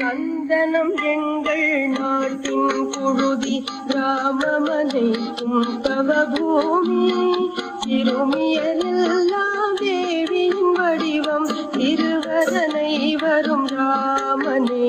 நந்தனம் எங்கள் நாட்டின் புழுதி ராமமனைக்கும் பவபூமி திருமியலெல்லாம் தேவியின் வடிவம் திருவதனை வரும் ராமனே